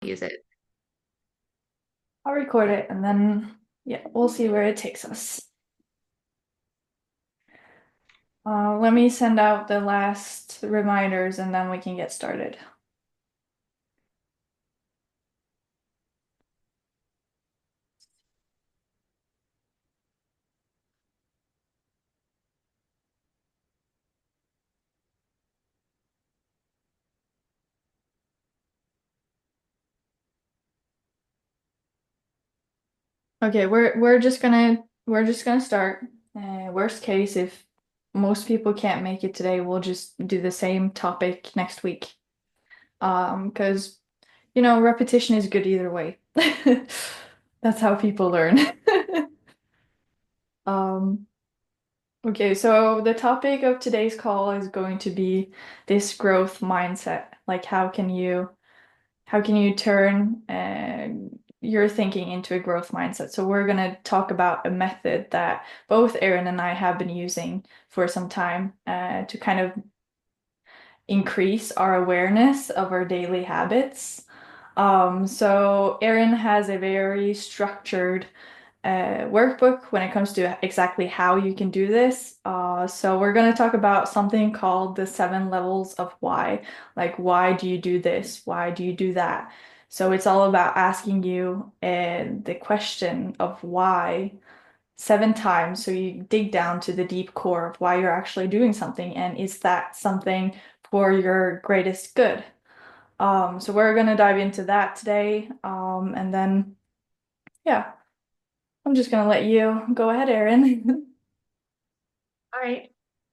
use it. I'll record it and then, yeah, we'll see where it takes us. Let me send out the last reminders and then we can get started. Okay, we're just gonna start. Worst case, if most people can't make it today, we'll just do the same topic next week. Because repetition is good either way. That's how people learn. Um, okay, so the topic of today's call is going to be this growth mindset. Like how can you turn your thinking into a growth mindset? So we're going to talk about a method that both Erin and I have been using for some time to kind of increase our awareness of our daily habits. So Erin has a very structured workbook when it comes to exactly how you can do this. So we're going to talk about something called the 7 levels of why. Like, why do you do this? Why do you do that? So it's all about asking you the question of why 7 times. So you dig down to the deep core of why you're actually doing something, and is that something for your greatest good? So we're gonna dive into that today. And then yeah, I'm just gonna let you go ahead, Erin. All right.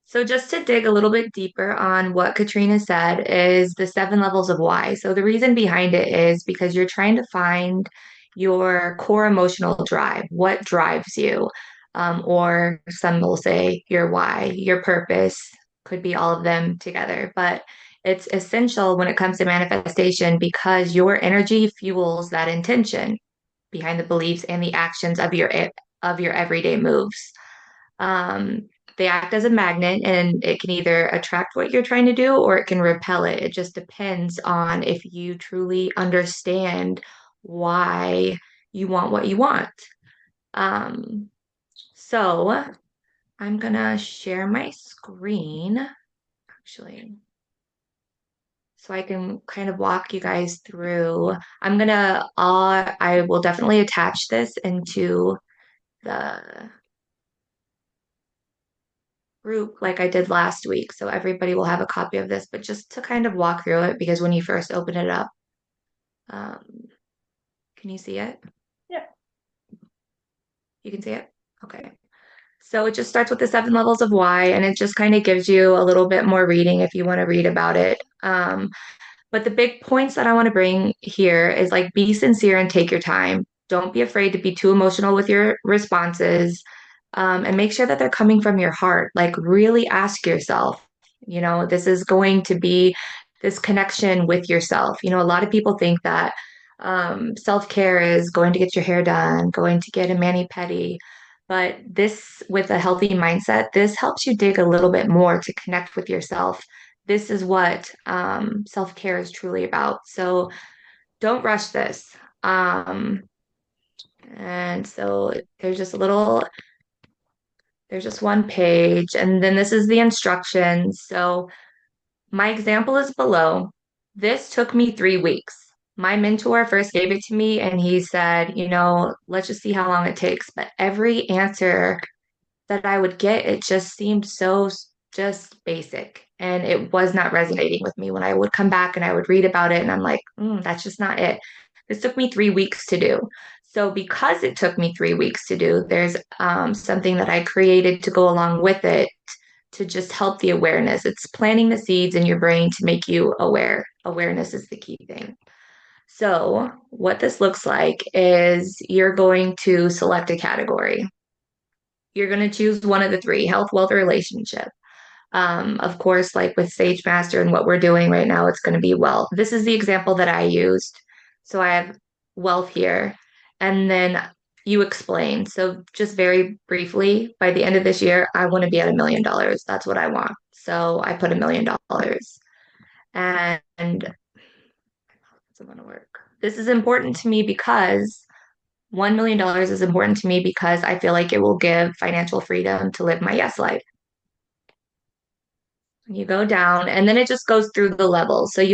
So just to dig a little bit deeper on what Katrina said is the 7 levels of why. So the reason behind it is because you're trying to find your core emotional drive, what drives you, or some will say your why, your purpose, could be all of them together. But it's essential when it comes to manifestation because your energy fuels that intention behind the beliefs and the actions of your everyday moves. Um, they act as a magnet and it can either attract what you're trying to do or it can repel it. It just depends on if you truly understand why you want what you want. Um, so I'm gonna share my screen actually so I can kind of walk you guys through. I will definitely attach this into the group like I did last week. So everybody will have a copy of this, but just to kind of walk through it because when you first open it up, um, can you see it? Yeah. You can see it? Okay. So it just starts with the 7 levels of why, and it just kind of gives you a little bit more reading if you want to read about it. But the big points that I want to bring here is like be sincere and take your time. Don't be afraid to be too emotional with your responses, and make sure that they're coming from your heart. Like, really ask yourself, this is going to be this connection with yourself. A lot of people think that self-care is going to get your hair done, going to get a mani-pedi. But this, with a healthy mindset, this helps you dig a little bit more to connect with yourself. This is what self-care is truly about. So don't rush this. Um, and so there's just one page, and then this is the instructions. So my example is below. This took me 3 weeks. My mentor first gave it to me, and he said, let's just see how long it takes. But every answer that I would get, it just seemed so just basic. And it was not resonating with me when I would come back and I would read about it. And I'm like, that's just not it. This took me 3 weeks to do. So, because it took me 3 weeks to do, there's something that I created to go along with it to just help the awareness. It's planting the seeds in your brain to make you aware. Awareness is the key thing. So, what this looks like is you're going to select a category. You're going to choose one of the three: health, wealth, or relationship. Of course, like with Sage Master and what we're doing right now, it's going to be wealth. This is the example that I used. So I have wealth here. And then you explain. So just very briefly, by the end of this year, I want to be at $1 million. That's what I want. So I put $1 million. And it's going to work. This is important to me because $1 million is important to me because I feel like it will give financial freedom to live my yes life. You go down and then it just goes through the levels. So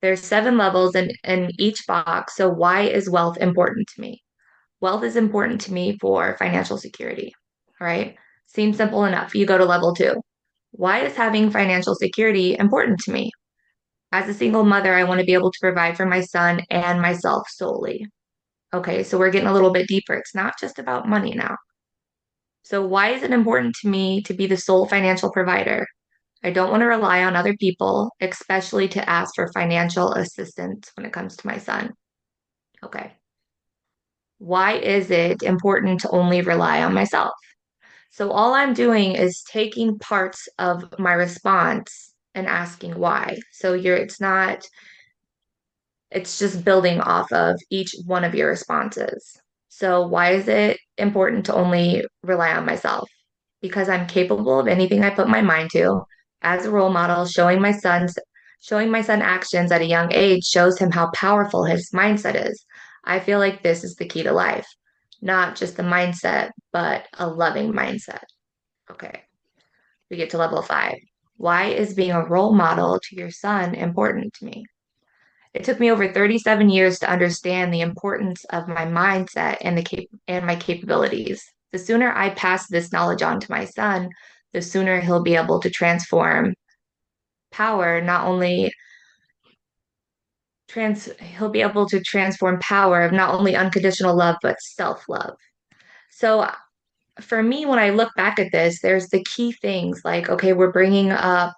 there's 7 levels in each box. So why is wealth important to me? Wealth is important to me for financial security, right? Seems simple enough. You go to level 2. Why is having financial security important to me? As a single mother, I want to be able to provide for my son and myself solely. Okay, so we're getting a little bit deeper. It's not just about money now. So, why is it important to me to be the sole financial provider? I don't want to rely on other people, especially to ask for financial assistance when it comes to my son. Okay. Why is it important to only rely on myself? So all I'm doing is taking parts of my response and asking why. So it's just building off of each one of your responses. So why is it important to only rely on myself? Because I'm capable of anything I put my mind to. As a role model, showing my son actions at a young age shows him how powerful his mindset is. I feel like this is the key to life. Not just the mindset, but a loving mindset. Okay, we get to level 5. Why is being a role model to your son important to me? It took me over 37 years to understand the importance of my mindset and my capabilities. The sooner I pass this knowledge on to my son, the sooner he'll be able to transform power, not only he'll be able to transform power of not only unconditional love, but self-love. So for me, when I look back at this, there's the key things like, okay, we're bringing up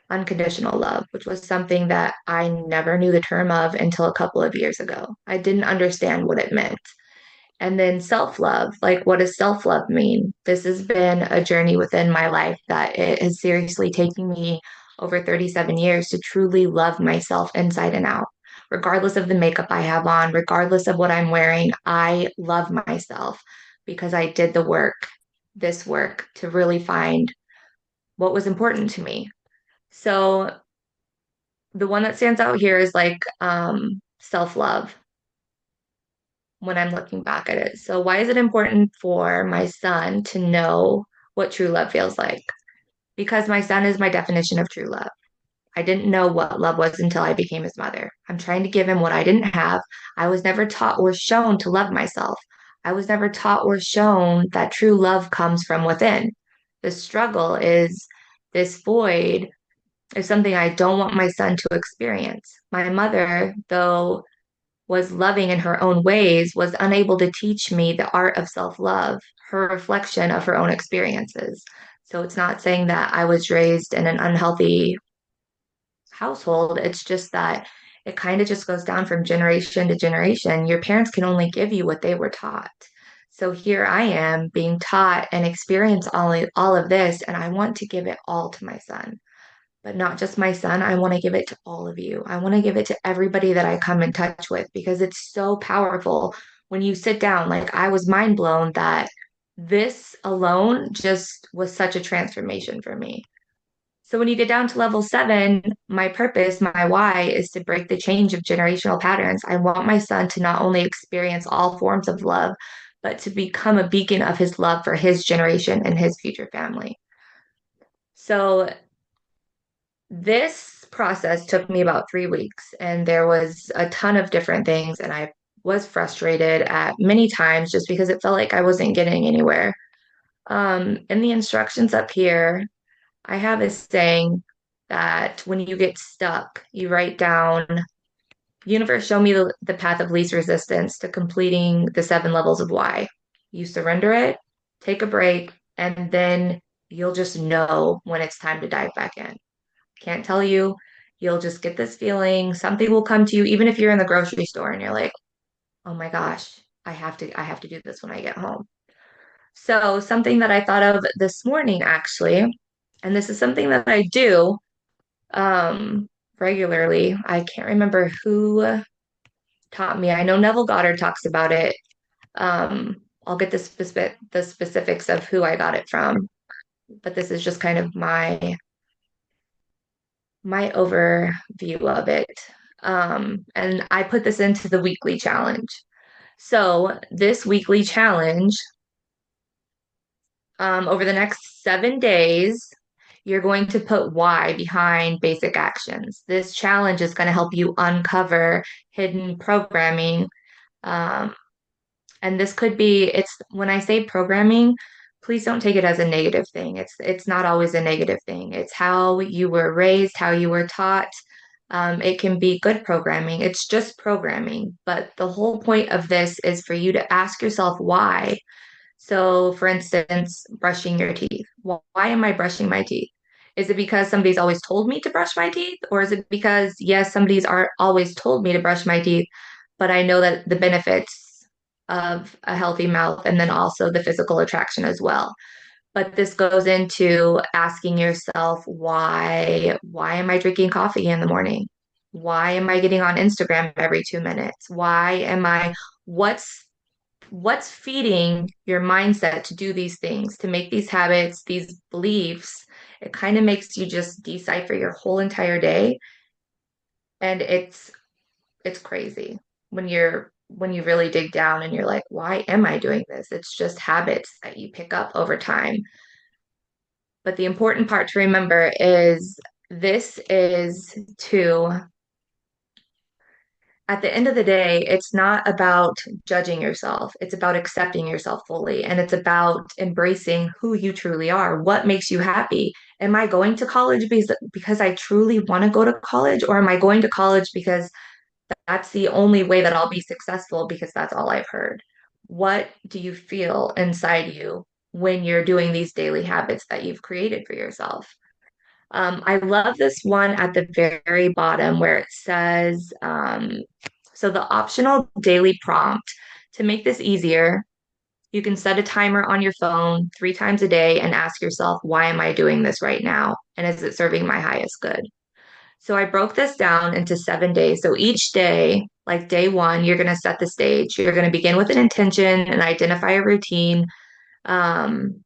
unconditional love, which was something that I never knew the term of until a couple of years ago. I didn't understand what it meant. And then self love, like what does self love mean? This has been a journey within my life that it has seriously taken me over 37 years to truly love myself inside and out. Regardless of the makeup I have on, regardless of what I'm wearing, I love myself because I did this work to really find what was important to me. So the one that stands out here is like self-love when I'm looking back at it. So why is it important for my son to know what true love feels like? Because my son is my definition of true love. I didn't know what love was until I became his mother. I'm trying to give him what I didn't have. I was never taught or shown to love myself. I was never taught or shown that true love comes from within. The struggle is this void is something I don't want my son to experience. My mother, though was loving in her own ways, was unable to teach me the art of self love, her reflection of her own experiences. So it's not saying that I was raised in an unhealthy household. It's just that it kind of just goes down from generation to generation. Your parents can only give you what they were taught. So here I am being taught and experience all of this, and I want to give it all to my son, but not just my son. I want to give it to all of you. I want to give it to everybody that I come in touch with because it's so powerful when you sit down. Like I was mind blown that this alone just was such a transformation for me. So when you get down to level 7, my purpose, my why is to break the change of generational patterns. I want my son to not only experience all forms of love, but to become a beacon of his love for his generation and his future family. So this process took me about 3 weeks, and there was a ton of different things, and I was frustrated at many times just because it felt like I wasn't getting anywhere. In the instructions up here, I have a saying that when you get stuck, you write down, universe, show me the path of least resistance to completing the 7 levels of why. You surrender it, take a break, and then you'll just know when it's time to dive back in. Can't tell you. You'll just get this feeling. Something will come to you, even if you're in the grocery store and you're like, oh my gosh, I have to do this when I get home. So something that I thought of this morning actually, and this is something that I do regularly. I can't remember who taught me. I know Neville Goddard talks about it. I'll get the specifics of who I got it from, but this is just kind of my overview of it. And I put this into the weekly challenge. So this weekly challenge, over the next 7 days, you're going to put why behind basic actions. This challenge is going to help you uncover hidden programming. Um, and this could be, it's when I say programming, please don't take it as a negative thing. It's not always a negative thing. It's how you were raised, how you were taught. It can be good programming. It's just programming. But the whole point of this is for you to ask yourself why. So, for instance, brushing your teeth. Why am I brushing my teeth? Is it because somebody's always told me to brush my teeth? Or is it because, yes, somebody's are always told me to brush my teeth, but I know that the benefits of a healthy mouth and then also the physical attraction as well. But this goes into asking yourself, why am I drinking coffee in the morning? Why am I getting on Instagram every 2 minutes? What's what's feeding your mindset to do these things, to make these habits, these beliefs? It kind of makes you just decipher your whole entire day. And it's crazy when you really dig down and you're like, why am I doing this? It's just habits that you pick up over time. But the important part to remember is this is to at the end of the day, it's not about judging yourself. It's about accepting yourself fully. And it's about embracing who you truly are. What makes you happy? Am I going to college because I truly want to go to college? Or am I going to college because that's the only way that I'll be successful because that's all I've heard? What do you feel inside you when you're doing these daily habits that you've created for yourself? I love this one at the very bottom where it says, so the optional daily prompt to make this easier, you can set a timer on your phone 3 times a day and ask yourself, why am I doing this right now? And is it serving my highest good? So I broke this down into 7 days. So each day, like day one, you're going to set the stage. You're going to begin with an intention and identify a um,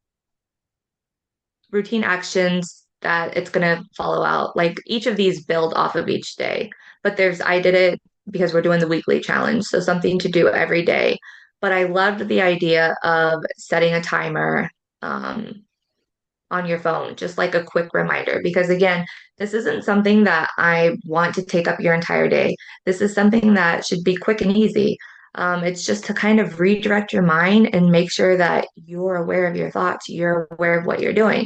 routine actions that it's going to follow out. Like each of these build off of each day. But I did it because we're doing the weekly challenge. So something to do every day. But I loved the idea of setting a timer on your phone, just like a quick reminder. Because again, this isn't something that I want to take up your entire day. This is something that should be quick and easy. It's just to kind of redirect your mind and make sure that you're aware of your thoughts, you're aware of what you're doing.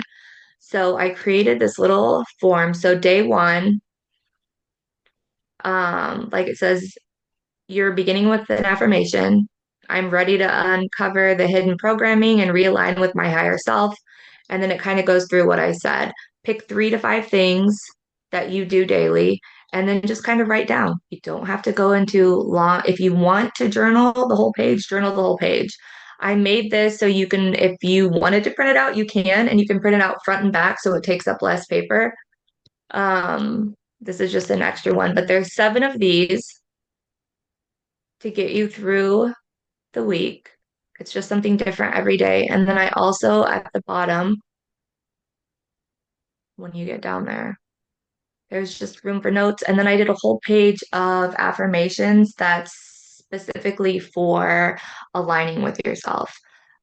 So I created this little form. So day one, like it says, you're beginning with an affirmation. I'm ready to uncover the hidden programming and realign with my higher self. And then it kind of goes through what I said. Pick 3 to 5 things that you do daily, and then just kind of write down. You don't have to go into long. If you want to journal the whole page, journal the whole page. I made this so you can, if you wanted to print it out, you can, and you can print it out front and back so it takes up less paper. This is just an extra one, but there's 7 of these to get you through the week. It's just something different every day. And then I also at the bottom, when you get down there, there's just room for notes. And then I did a whole page of affirmations that's specifically for aligning with yourself.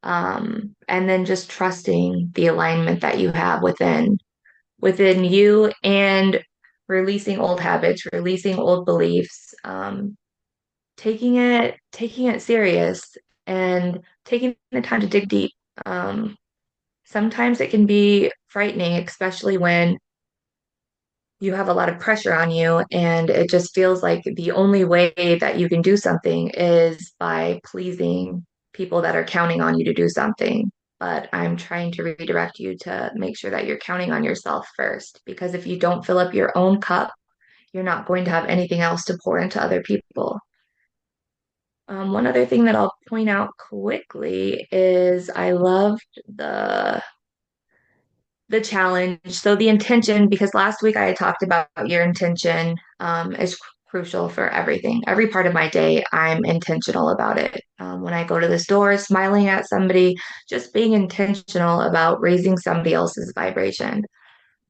And then just trusting the alignment that you have within you and releasing old habits, releasing old beliefs, taking it serious and taking the time to dig deep. Um, Sometimes it can be frightening, especially when you have a lot of pressure on you and it just feels like the only way that you can do something is by pleasing people that are counting on you to do something. But I'm trying to redirect you to make sure that you're counting on yourself first, because if you don't fill up your own cup, you're not going to have anything else to pour into other people. One other thing that I'll point out quickly is I loved the challenge. So the intention, because last week I had talked about your intention is crucial for everything. Every part of my day, I'm intentional about it. When I go to the store, smiling at somebody, just being intentional about raising somebody else's vibration.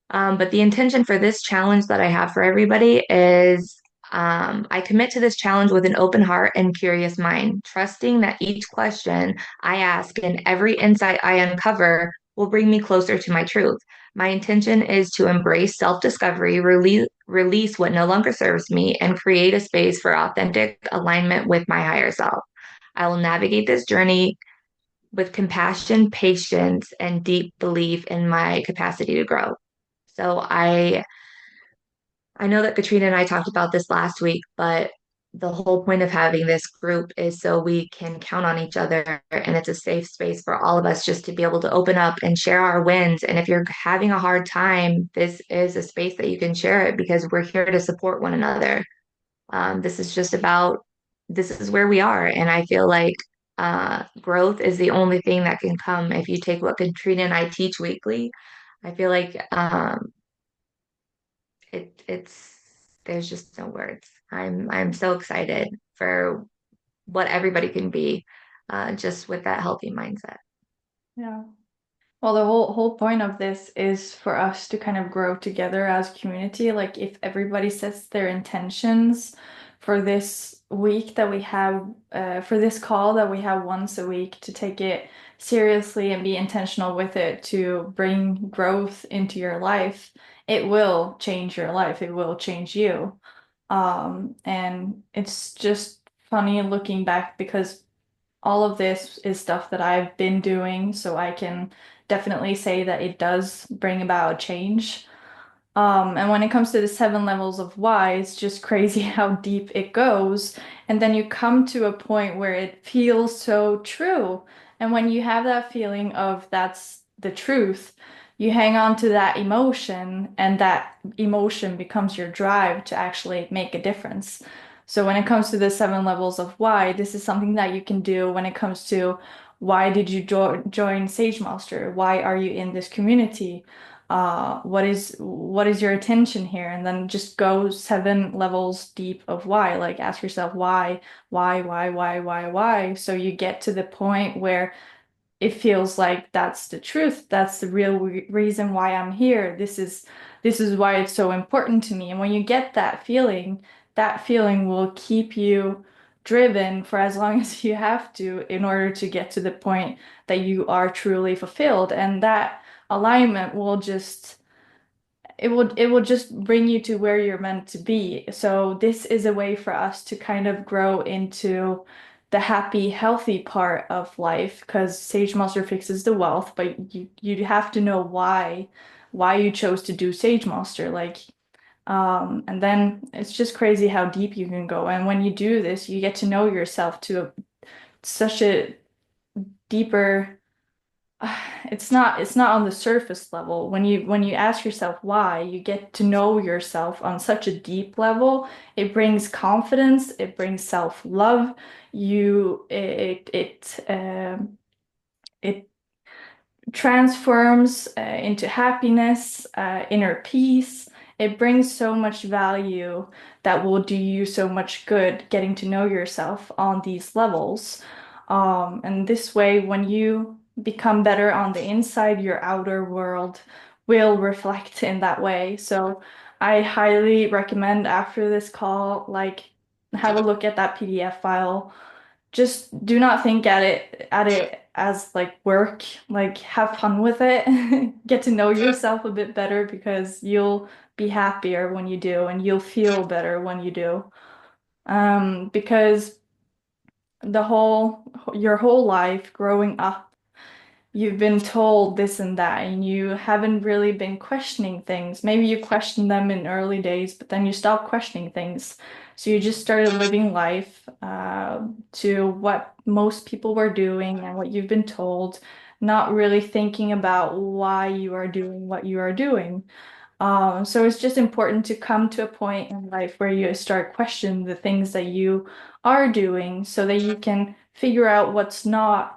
But the intention for this challenge that I have for everybody is I commit to this challenge with an open heart and curious mind, trusting that each question I ask and every insight I uncover will bring me closer to my truth. My intention is to embrace self discovery, release what no longer serves me, and create a space for authentic alignment with my higher self. I will navigate this journey with compassion, patience, and deep belief in my capacity to grow. So I know that Katrina and I talked about this last week, but the whole point of having this group is so we can count on each other and it's a safe space for all of us just to be able to open up and share our wins. And if you're having a hard time, this is a space that you can share it because we're here to support one another. This is just about this is where we are. And I feel like growth is the only thing that can come if you take what Katrina and I teach weekly. I feel like it's there's just no words. I'm so excited for what everybody can be, just with that healthy mindset. Yeah. Well, the whole point of this is for us to kind of grow together as a community. Like if everybody sets their intentions for this week that we have, for this call that we have once a week, to take it seriously and be intentional with it to bring growth into your life, it will change your life. It will change you. And it's just funny looking back because all of this is stuff that I've been doing, so I can definitely say that it does bring about change. And when it comes to the seven levels of why, it's just crazy how deep it goes. And then you come to a point where it feels so true. And when you have that feeling of that's the truth, you hang on to that emotion, and that emotion becomes your drive to actually make a difference. So when it comes to the seven levels of why, this is something that you can do when it comes to why did you join Sage Master? Why are you in this community? What is your attention here? And then just go seven levels deep of why. Like ask yourself why, so you get to the point where it feels like that's the truth. That's the real reason why I'm here. This is why it's so important to me. And when you get that feeling will keep you driven for as long as you have to in order to get to the point that you are truly fulfilled. And that alignment will just it will just bring you to where you're meant to be. So this is a way for us to kind of grow into the happy, healthy part of life because Sage Master fixes the wealth, but you have to know why you chose to do Sage Master. And then it's just crazy how deep you can go. And when you do this, you get to know yourself to such a deeper it's not on the surface level. When you ask yourself why, you get to know yourself on such a deep level. It brings confidence, it brings self-love. It transforms into happiness, inner peace. It brings so much value that will do you so much good getting to know yourself on these levels. And this way, when you become better on the inside, your outer world will reflect in that way. So I highly recommend after this call, like have a look at that PDF file. Just do not think at it as like work, like have fun with it. Get to know yourself a bit better because you'll be happier when you do and you'll feel better when you do. Because the whole your whole life growing up you've been told this and that, and you haven't really been questioning things. Maybe you questioned them in early days, but then you stopped questioning things. So you just started living life to what most people were doing and what you've been told, not really thinking about why you are doing what you are doing. So it's just important to come to a point in life where you start questioning the things that you are doing so that you can figure out what's not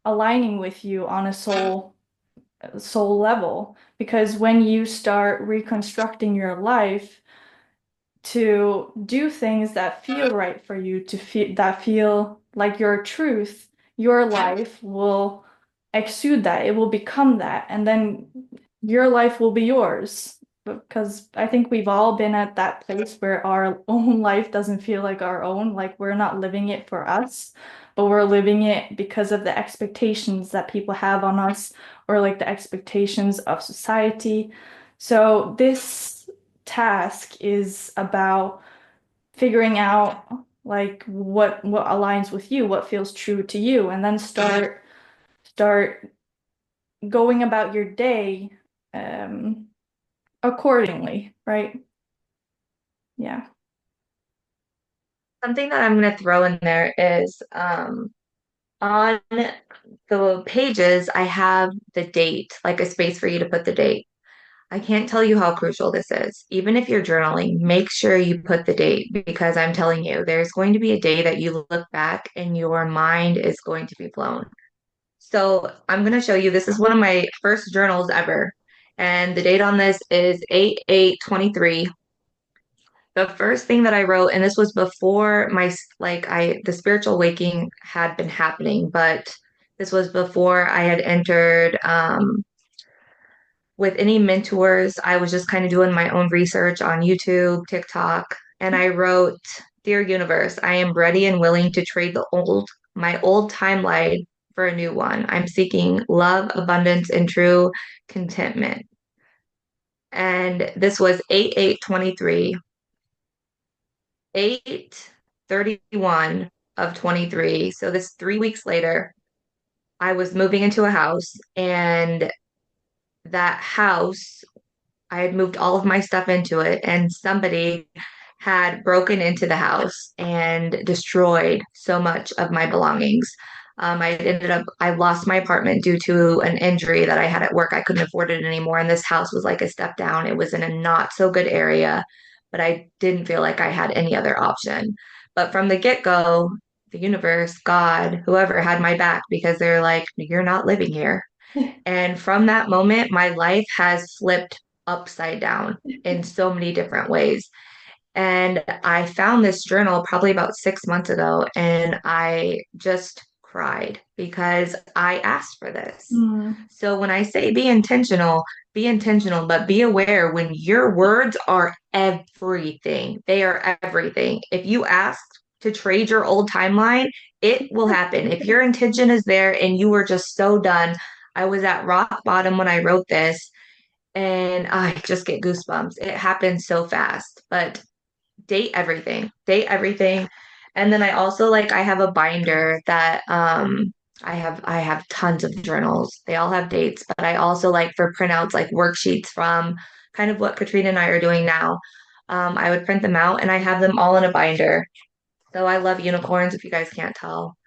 aligning with you on a soul level, because when you start reconstructing your life to do things that feel right for you, to feel like your truth, your life will exude that, it will become that, and then your life will be yours, because I think we've all been at that place where our own life doesn't feel like our own, like we're not living it for us, but we're living it because of the expectations that people have on us or like the expectations of society. So this task is about figuring out like what aligns with you, what feels true to you, and then start going about your day um accordingly, right? Yeah. Something that I'm going to throw in there is on the pages, I have the date, like a space for you to put the date. I can't tell you how crucial this is. Even if you're journaling, make sure you put the date because I'm telling you, there's going to be a day that you look back and your mind is going to be blown. So I'm going to show you, this is one of my first journals ever. And the date on this is 8/8/23. The first thing that I wrote, and this was before the spiritual waking had been happening, but this was before I had entered with any mentors. I was just kind of doing my own research on YouTube, TikTok, and I wrote, Dear Universe, I am ready and willing to trade my old timeline for a new one. I'm seeking love, abundance, and true contentment. And this was 8/8/23, 8/31 of 23. So this 3 weeks later, I was moving into a house, and that house, I had moved all of my stuff into it, and somebody had broken into the house and destroyed so much of my belongings. I lost my apartment due to an injury that I had at work. I couldn't afford it anymore. And this house was like a step down. It was in a not so good area, but I didn't feel like I had any other option. But from the get-go, the universe, God, whoever had my back because they're like, you're not living here. And from that moment, my life has flipped upside down in so many different ways. And I found this journal probably about 6 months ago, and I just cried because I asked for this. Mm. So when I say be intentional, but be aware when your words are everything. They are everything. If you ask to trade your old timeline, it will happen. If your intention is there and you were just so done, I was at rock bottom when I wrote this, and I just get goosebumps. It happened so fast, but date everything. And then I also I have a binder that I have tons of journals. They all have dates, but I also like for printouts like worksheets from kind of what Katrina and I are doing now. I would print them out and I have them all in a binder. So I love unicorns if you guys can't tell.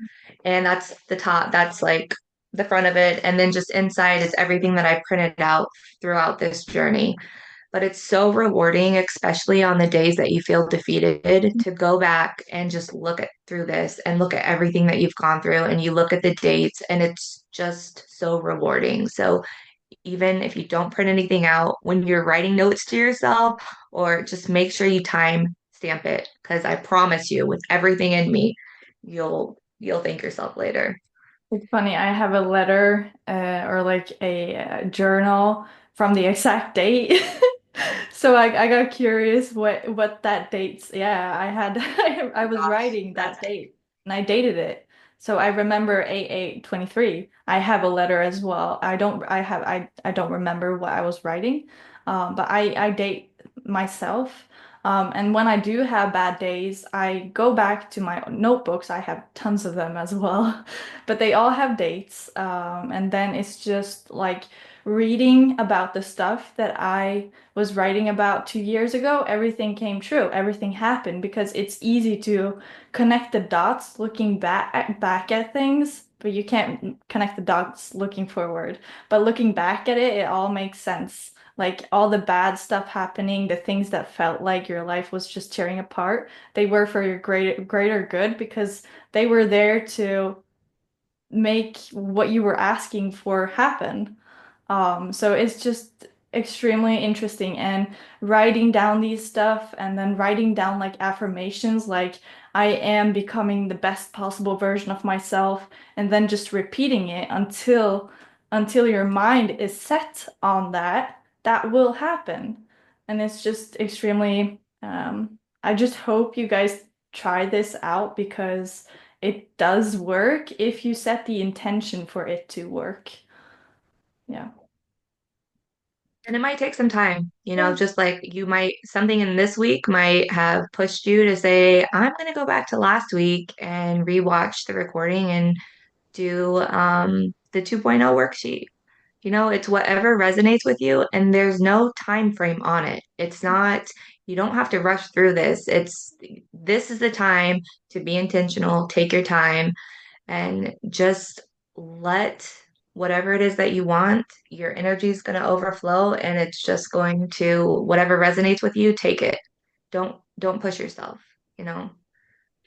And that's the top, that's like the front of it. And then just inside is everything that I printed out throughout this journey. But it's so rewarding, especially on the days that you feel defeated, to go back and just look at through this and look at everything that you've gone through and you look at the dates and it's just so rewarding. So even if you don't print anything out, when you're writing notes to yourself, or just make sure you time stamp it, because I promise you, with everything in me, you'll thank yourself later. It's funny, I have a letter or like a journal from the exact date. So I got curious what that dates. Yeah, I had I was Gosh, writing that's that date and I dated it. So I remember 8/8/23. I have a letter as well. I don't remember what I was writing. But I date myself. And when I do have bad days, I go back to my notebooks. I have tons of them as well, but they all have dates. And then it's just like reading about the stuff that I was writing about 2 years ago. Everything came true. Everything happened because it's easy to connect the dots looking back at things, but you can't connect the dots looking forward. But looking back at it, it all makes sense. Like all the bad stuff happening, the things that felt like your life was just tearing apart, they were for your greater good because they were there to make what you were asking for happen. So it's just extremely interesting and writing down these stuff and then writing down like affirmations like I am becoming the best possible version of myself and then just repeating it until your mind is set on that will happen. And it's just extremely, I just hope you guys try this out because it does work if you set the intention for it to work. Yeah. And it might take some time, Yeah. just like you might, something in this week might have pushed you to say, I'm going to go back to last week and rewatch the recording and do the 2.0 worksheet. It's whatever resonates with you, and there's no time frame on it. It's not, you don't have to rush through this. This is the time to be intentional, take your time, and just let whatever it is that you want, your energy is going to overflow, and it's just going to, whatever resonates with you, take it. Don't push yourself, you know.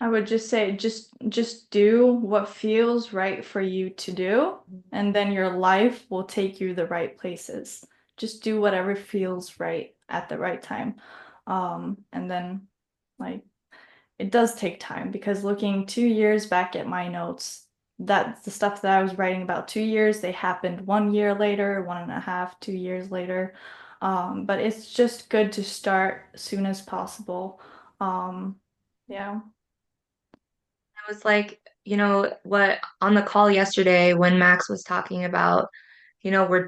I would just say just do what feels right for you to do, and then your life will take you the right places. Just do whatever feels right at the right time. And then like it does take time because looking 2 years back at my notes, that the stuff that I was writing about 2 years, they happened 1 year later, 1.5, 2 years later. But it's just good to start as soon as possible. Um, yeah. I was like, what on the call yesterday when Max was talking about, we're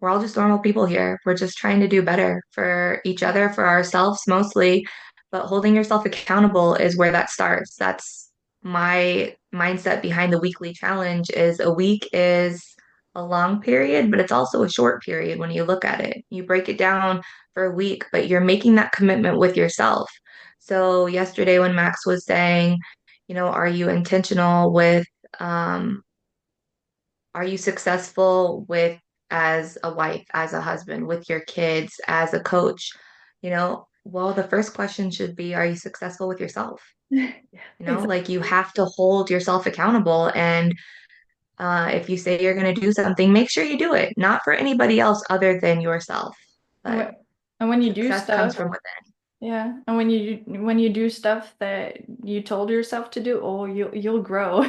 all just normal people here. We're just trying to do better for each other, for ourselves mostly, but holding yourself accountable is where that starts. That's my mindset behind the weekly challenge is a week is a long period, but it's also a short period when you look at it. You break it down for a week, but you're making that commitment with yourself. So yesterday when Max was saying, are you intentional with, um, are you successful with as a wife, as a husband, with your kids, as a coach? Well, the first question should be, are you successful with yourself? Yeah, Like you exactly. have to hold yourself accountable. And if you say you're going to do something, make sure you do it, not for anybody else other than yourself. And But when you do success comes stuff, from within. yeah, and when you do stuff that you told yourself to do, oh, you'll grow.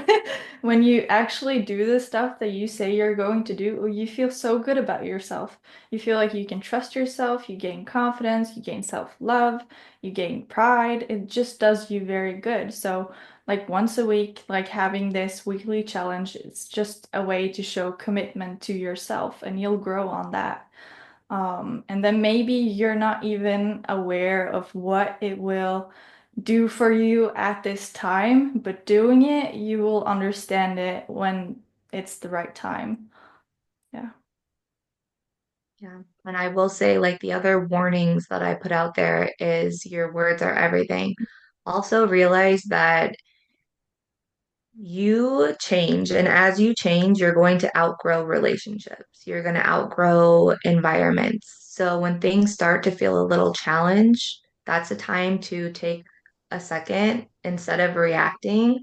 When you actually do the stuff that you say you're going to do, oh, you feel so good about yourself. You feel like you can trust yourself, you gain confidence, you gain self-love, you gain pride. It just does you very good. So, like once a week, like having this weekly challenge, it's just a way to show commitment to yourself, and you'll grow on that. And then maybe you're not even aware of what it will do for you at this time, but doing it, you will understand it when it's the right time. Yeah. Yeah. And I will say, like, the other warnings that I put out there is your words are everything. Also, realize that you change, and as you change, you're going to outgrow relationships, you're going to outgrow environments. So, when things start to feel a little challenge, that's a time to take a second instead of reacting.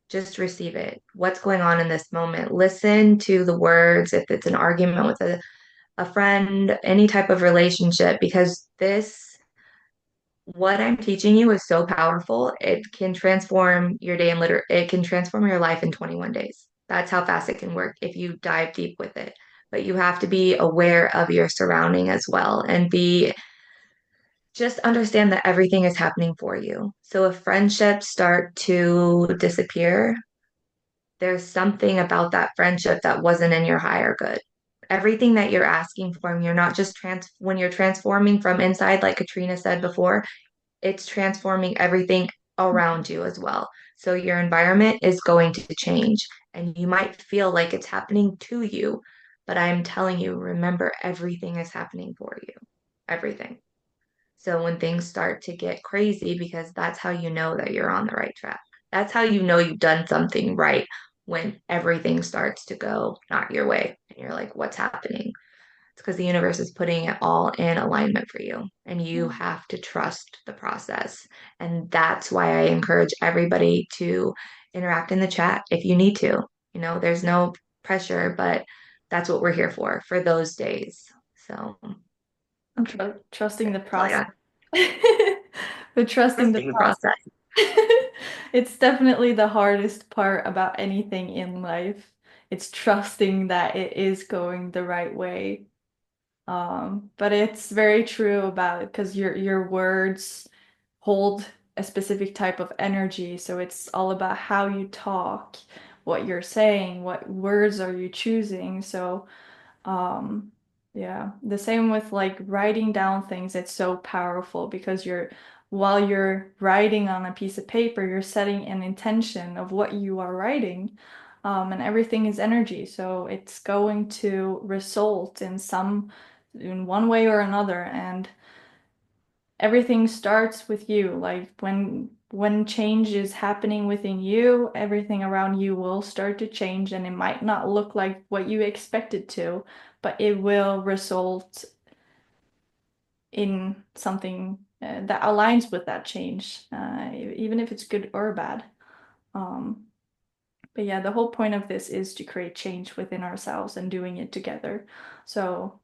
Just receive it. What's going on in this moment? Listen to the words. If it's an argument with a friend, any type of relationship, because what I'm teaching you is so powerful. It can transform your day it can transform your life in 21 days. That's how fast it can work if you dive deep with it. But you have to be aware of your surrounding as well and just understand that everything is happening for you. So if friendships start to disappear, there's something about that friendship that wasn't in your higher good. Everything that you're asking for, and you're not just when you're transforming from inside, like Katrina said before, it's transforming everything around you as well. So your environment is going to change, and you might feel like it's happening to you, but I'm telling you, remember, everything is happening for you. Everything. So when things start to get crazy, because that's how you know that you're on the right track. That's how you know you've done something right when everything starts to go not your way. And you're like, what's happening? It's because the universe is putting it all in alignment for you. And you have to trust the process. And that's why I encourage everybody to interact in the chat if you need to. There's no pressure, but that's what we're here for those days. So, Trusting the that's all I process. got. But trusting the Trusting the process. process. It's definitely the hardest part about anything in life. It's trusting that it is going the right way. But it's very true about it because your words hold a specific type of energy. So it's all about how you talk, what you're saying, what words are you choosing. So um, yeah, the same with like writing down things. It's so powerful because while you're writing on a piece of paper, you're setting an intention of what you are writing. And everything is energy, so it's going to result in one way or another. And everything starts with you. Like when change is happening within you, everything around you will start to change, and it might not look like what you expect it to, but it will result in something that aligns with that change, even if it's good or bad. Um, but yeah, the whole point of this is to create change within ourselves and doing it together. So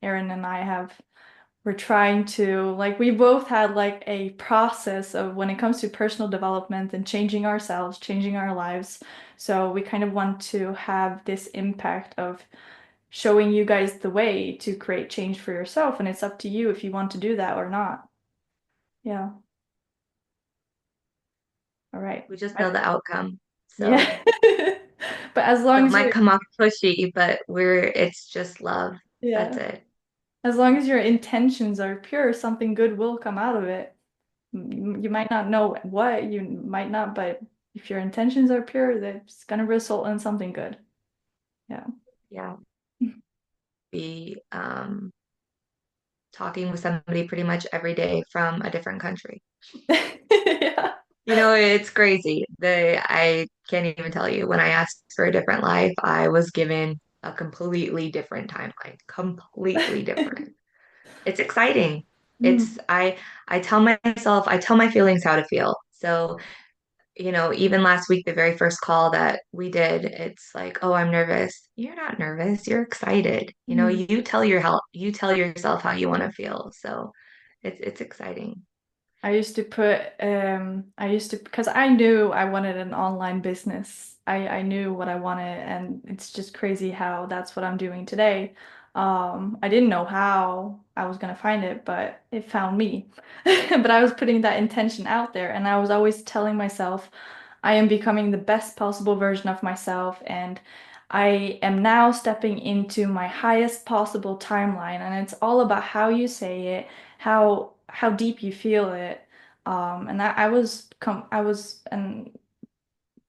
Erin and I have we're trying to like we both had like a process of when it comes to personal development and changing ourselves, changing our lives. So we kind of want to have this impact of showing you guys the way to create change for yourself, and it's up to you if you want to do that or not. Yeah. All right. We just know the outcome. Yeah. So But as long that as might you're come off pushy, but it's just love. That's yeah, it. as long as your intentions are pure, something good will come out of it. You might not know what, you might not, but if your intentions are pure, that's going to result in something good. Yeah. Yeah. Be talking with somebody pretty much every day from a different country. Yeah. It's crazy. I can't even tell you. When I asked for a different life, I was given a completely different timeline, completely different. It's exciting. It's Mm. I tell myself, I tell my feelings how to feel. So, even last week, the very first call that we did, it's like, oh, I'm nervous. You're not nervous. You're excited. Mm. You tell yourself how you want to feel. So it's exciting. I used to because I knew I wanted an online business. I knew what I wanted, and it's just crazy how that's what I'm doing today. I didn't know how I was gonna find it, but it found me. But I was putting that intention out there, and I was always telling myself I am becoming the best possible version of myself, and I am now stepping into my highest possible timeline, and it's all about how you say it, how deep you feel it. And I was and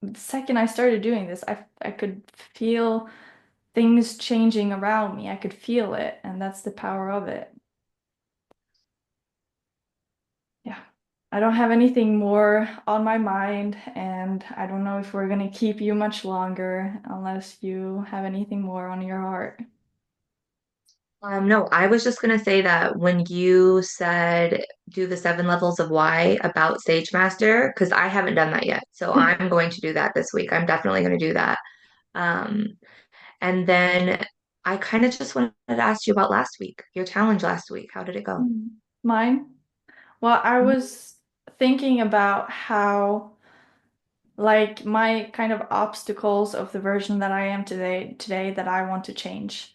the second I started doing this, I could feel things changing around me. I could feel it, and that's the power of it. Yeah. I don't have anything more on my mind, and I don't know if we're gonna keep you much longer unless you have anything more on your heart. No, I was just going to say that when you said do the 7 levels of why about Sage Master, because I haven't done that yet. So I'm going to do that this week. I'm definitely going to do that. Um, and then I kind of just wanted to ask you about last week, your challenge last week. How did it go? Mine? Well, I was thinking about how like my kind of obstacles of the version that I am today that I want to change.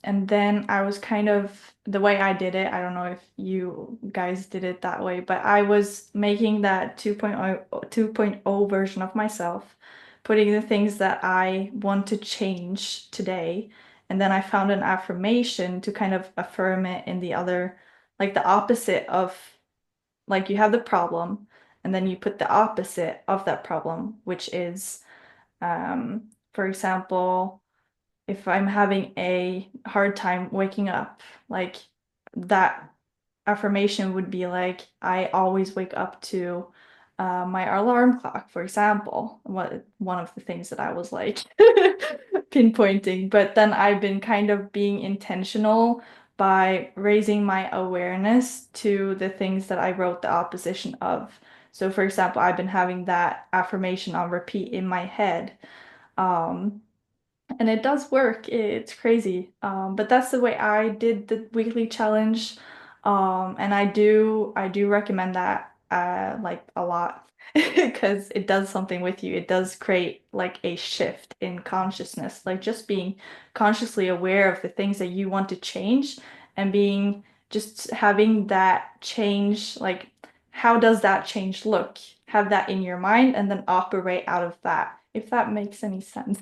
And then I was kind of the way I did it, I don't know if you guys did it that way, but I was making that 2.0 version of myself, putting the things that I want to change today. And then I found an affirmation to kind of affirm it in the other, like the opposite of like you have the problem, and then you put the opposite of that problem, which is, for example, if I'm having a hard time waking up, like that affirmation would be like, I always wake up to my alarm clock, for example. One of the things that I was like pinpointing, but then I've been kind of being intentional by raising my awareness to the things that I wrote the opposition of. So, for example, I've been having that affirmation on repeat in my head. Um, and it does work. It's crazy. But that's the way I did the weekly challenge. And I do recommend that. like a lot because it does something with you. It does create like a shift in consciousness, like just being consciously aware of the things that you want to change and being just having that change, like how does that change look? Have that in your mind and then operate out of that, if that makes any sense.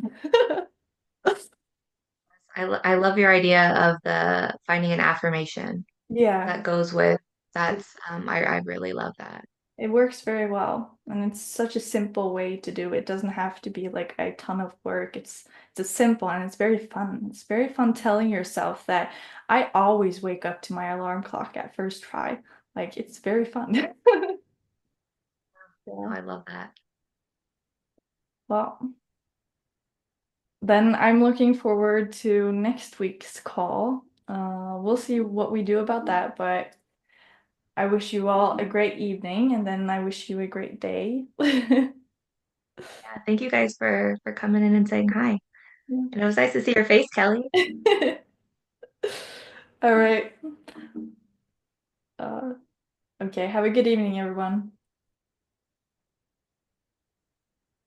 I love your idea of the finding an affirmation Yeah. that goes with It, that's I really love that. it works very well, and it's such a simple way to do it. It doesn't have to be like a ton of work. It's a simple and it's very fun. It's very fun telling yourself that I always wake up to my alarm clock at first try. Like it's very fun. Oh, Yeah. I love that. Well, then I'm looking forward to next week's call. We'll see what we do about that, but I wish you all a great evening, and then I wish you a great day. Yeah, thank you guys for coming in and saying hi. Yeah. And it was nice to see your face, Kelly. All right. Okay, have a good evening, everyone.